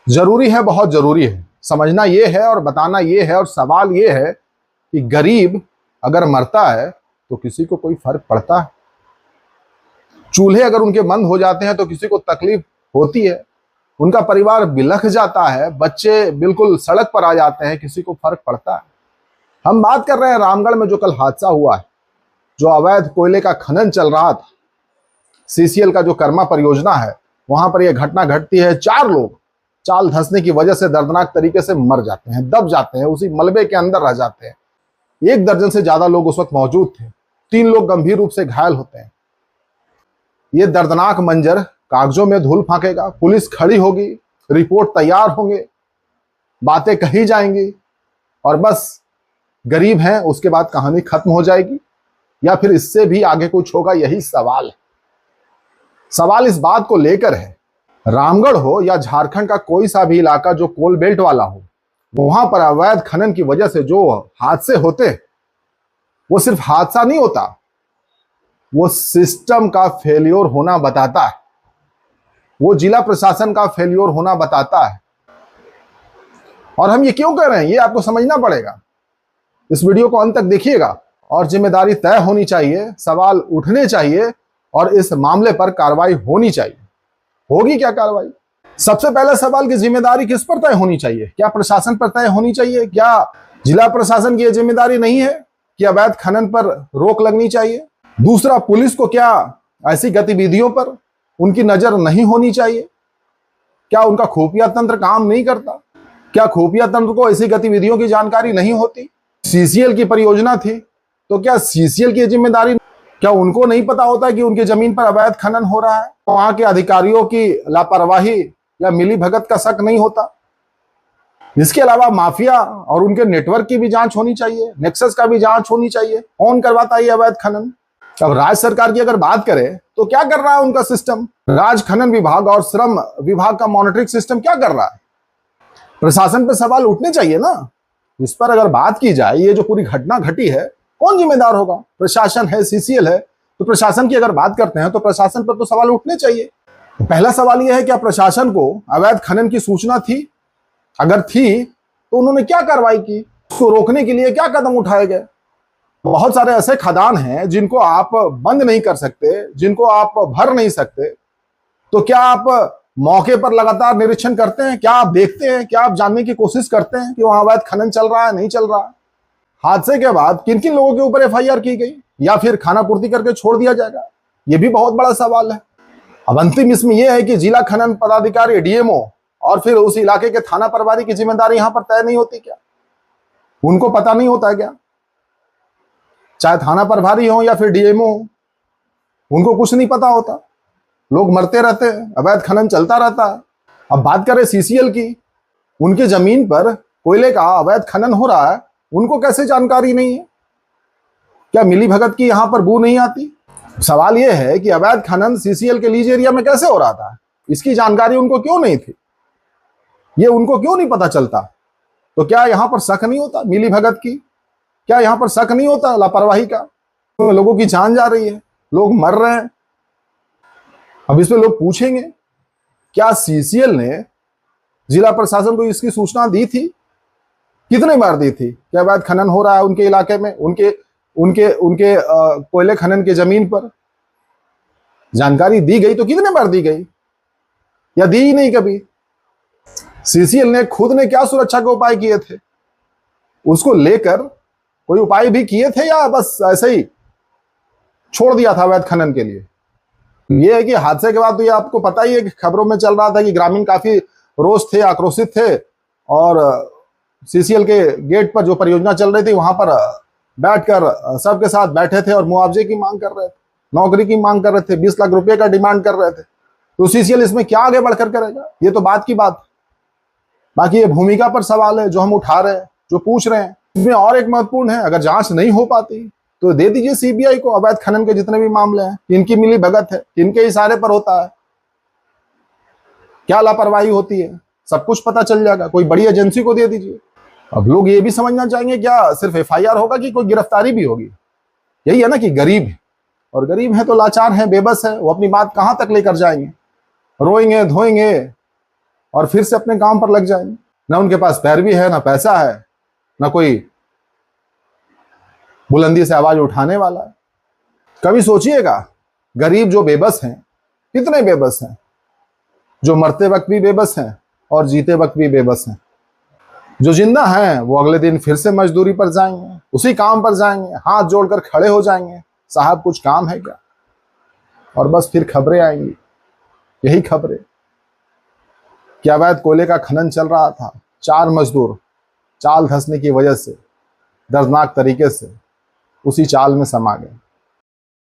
जरूरी है, बहुत जरूरी है। समझना ये है और बताना ये है, और सवाल ये है कि गरीब अगर मरता है तो किसी को कोई फर्क पड़ता है? चूल्हे अगर उनके बंद हो जाते हैं तो किसी को तकलीफ होती है? उनका परिवार बिलख जाता है, बच्चे बिल्कुल सड़क पर आ जाते हैं, किसी को फर्क पड़ता है? हम बात कर रहे हैं रामगढ़ में जो कल हादसा हुआ है, जो अवैध कोयले का खनन चल रहा था, सीसीएल का जो कर्मा परियोजना है, वहां पर यह घटना घटती है। 4 लोग चाल धंसने की वजह से दर्दनाक तरीके से मर जाते हैं, दब जाते हैं, उसी मलबे के अंदर रह जाते हैं। 1 दर्जन से ज्यादा लोग उस वक्त मौजूद थे। 3 लोग गंभीर रूप से घायल होते हैं। ये दर्दनाक मंजर कागजों में धूल फांकेगा, पुलिस खड़ी होगी, रिपोर्ट तैयार होंगे, बातें कही जाएंगी, और बस गरीब हैं, उसके बाद कहानी खत्म हो जाएगी, या फिर इससे भी आगे कुछ होगा? यही सवाल है। सवाल इस बात को लेकर है, रामगढ़ हो या झारखंड का कोई सा भी इलाका जो कोल बेल्ट वाला हो, वहां पर अवैध खनन की वजह से जो हादसे होते, वो सिर्फ हादसा नहीं होता, वो सिस्टम का फेल्योर होना बताता है, वो जिला प्रशासन का फेल्योर होना बताता है। और हम ये क्यों कर रहे हैं, ये आपको समझना पड़ेगा। इस वीडियो को अंत तक देखिएगा, और जिम्मेदारी तय होनी चाहिए, सवाल उठने चाहिए, और इस मामले पर कार्रवाई होनी चाहिए। होगी क्या कार्रवाई? सबसे पहला सवाल की जिम्मेदारी किस पर तय होनी चाहिए? क्या प्रशासन पर तय होनी चाहिए? क्या जिला प्रशासन की यह जिम्मेदारी नहीं है कि अवैध खनन पर रोक लगनी चाहिए? दूसरा, पुलिस को क्या ऐसी गतिविधियों पर उनकी नजर नहीं होनी चाहिए? क्या उनका खुफिया तंत्र काम नहीं करता? क्या खुफिया तंत्र को ऐसी गतिविधियों की जानकारी नहीं होती? सीसीएल की परियोजना थी, तो क्या सीसीएल की जिम्मेदारी, क्या उनको नहीं पता होता कि उनकी जमीन पर अवैध खनन हो रहा है? वहां के अधिकारियों की लापरवाही या मिलीभगत का शक नहीं होता? इसके अलावा माफिया और उनके नेटवर्क की भी जांच होनी चाहिए, नेक्सस का भी जांच होनी चाहिए। कौन करवाता है ये अवैध खनन? अब राज्य सरकार की अगर बात करें तो क्या कर रहा है उनका सिस्टम? राज्य खनन विभाग और श्रम विभाग का मॉनिटरिंग सिस्टम क्या कर रहा है? प्रशासन पर सवाल उठने चाहिए ना। इस पर अगर बात की जाए, ये जो पूरी घटना घटी है, कौन जिम्मेदार होगा? प्रशासन है, सीसीएल है, तो प्रशासन की अगर बात करते हैं तो प्रशासन पर तो सवाल उठने चाहिए। पहला सवाल यह है, क्या प्रशासन को अवैध खनन की सूचना थी? अगर थी तो उन्होंने क्या कार्रवाई की? उसको रोकने के लिए क्या कदम उठाए गए? बहुत सारे ऐसे खदान हैं जिनको आप बंद नहीं कर सकते, जिनको आप भर नहीं सकते, तो क्या आप मौके पर लगातार निरीक्षण करते हैं? क्या आप देखते हैं? क्या आप जानने की कोशिश करते हैं कि वहां अवैध खनन चल रहा है, नहीं चल रहा है? हादसे के बाद किन किन लोगों के ऊपर एफआईआर की गई, या फिर खाना पूर्ति करके छोड़ दिया जाएगा? यह भी बहुत बड़ा सवाल है। अब अंतिम इसमें यह है कि जिला खनन पदाधिकारी, डीएमओ, और फिर उस इलाके के थाना प्रभारी की जिम्मेदारी यहां पर तय नहीं होती क्या? उनको पता नहीं होता क्या? चाहे थाना प्रभारी हो या फिर डीएमओ, उनको कुछ नहीं पता होता? लोग मरते रहते हैं, अवैध खनन चलता रहता है। अब बात करें सीसीएल की, उनके जमीन पर कोयले का अवैध खनन हो रहा है, उनको कैसे जानकारी नहीं है? क्या मिलीभगत की यहां पर बू नहीं आती? सवाल यह है कि अवैध खनन सीसीएल के लीज एरिया में कैसे हो रहा था, इसकी जानकारी उनको क्यों नहीं थी? ये उनको क्यों नहीं पता चलता? तो क्या यहां पर शक नहीं होता मिलीभगत की? क्या यहां पर शक नहीं होता लापरवाही का? तो लोगों की जान जा रही है, लोग मर रहे हैं। अब इसमें लोग पूछेंगे, क्या सीसीएल ने जिला प्रशासन को इसकी सूचना दी थी? कितने बार दी थी कि अवैध खनन हो रहा है उनके इलाके में, उनके उनके उनके कोयले खनन के जमीन पर? जानकारी दी गई तो कितने बार दी गई, या दी ही नहीं कभी? सीसीएल ने खुद ने क्या सुरक्षा के उपाय किए थे? उसको लेकर कोई उपाय भी किए थे, या बस ऐसे ही छोड़ दिया था अवैध खनन के लिए? यह है कि हादसे के बाद तो ये आपको पता ही है कि खबरों में चल रहा था कि ग्रामीण काफी रोष थे, आक्रोशित थे, और सीसीएल के गेट पर जो परियोजना चल रही थी वहां पर बैठकर सबके साथ बैठे थे और मुआवजे की मांग कर रहे थे, नौकरी की मांग कर रहे थे, 20 लाख रुपए का डिमांड कर रहे थे। तो सीसीएल इसमें क्या आगे बढ़कर करेगा, ये तो बात की बात। बाकी ये भूमिका पर सवाल है जो हम उठा रहे हैं, जो पूछ रहे हैं। इसमें और एक महत्वपूर्ण है, अगर जांच नहीं हो पाती तो दे दीजिए सीबीआई को अवैध खनन के जितने भी मामले हैं, इनकी मिली भगत है, इनके इशारे पर होता है, क्या लापरवाही होती है, सब कुछ पता चल जाएगा। कोई बड़ी एजेंसी को दे दीजिए। अब लोग ये भी समझना चाहेंगे, क्या सिर्फ एफआईआर होगा कि कोई गिरफ्तारी भी होगी? यही है ना कि गरीब है, और गरीब है तो लाचार है, बेबस है, वो अपनी बात कहां तक लेकर जाएंगे? रोएंगे धोएंगे, और फिर से अपने काम पर लग जाएंगे। ना उनके पास पैरवी है, ना पैसा है, ना कोई बुलंदी से आवाज उठाने वाला है। कभी सोचिएगा, गरीब जो बेबस हैं, कितने बेबस हैं, जो मरते वक्त भी बेबस हैं और जीते वक्त भी बेबस हैं। जो जिंदा हैं वो अगले दिन फिर से मजदूरी पर जाएंगे, उसी काम पर जाएंगे, हाथ जोड़कर खड़े हो जाएंगे, साहब कुछ काम है क्या? और बस फिर खबरें आएंगी, यही खबरें कि अवैध कोयले का खनन चल रहा था, 4 मजदूर चाल धंसने की वजह से दर्दनाक तरीके से उसी चाल में समा गए।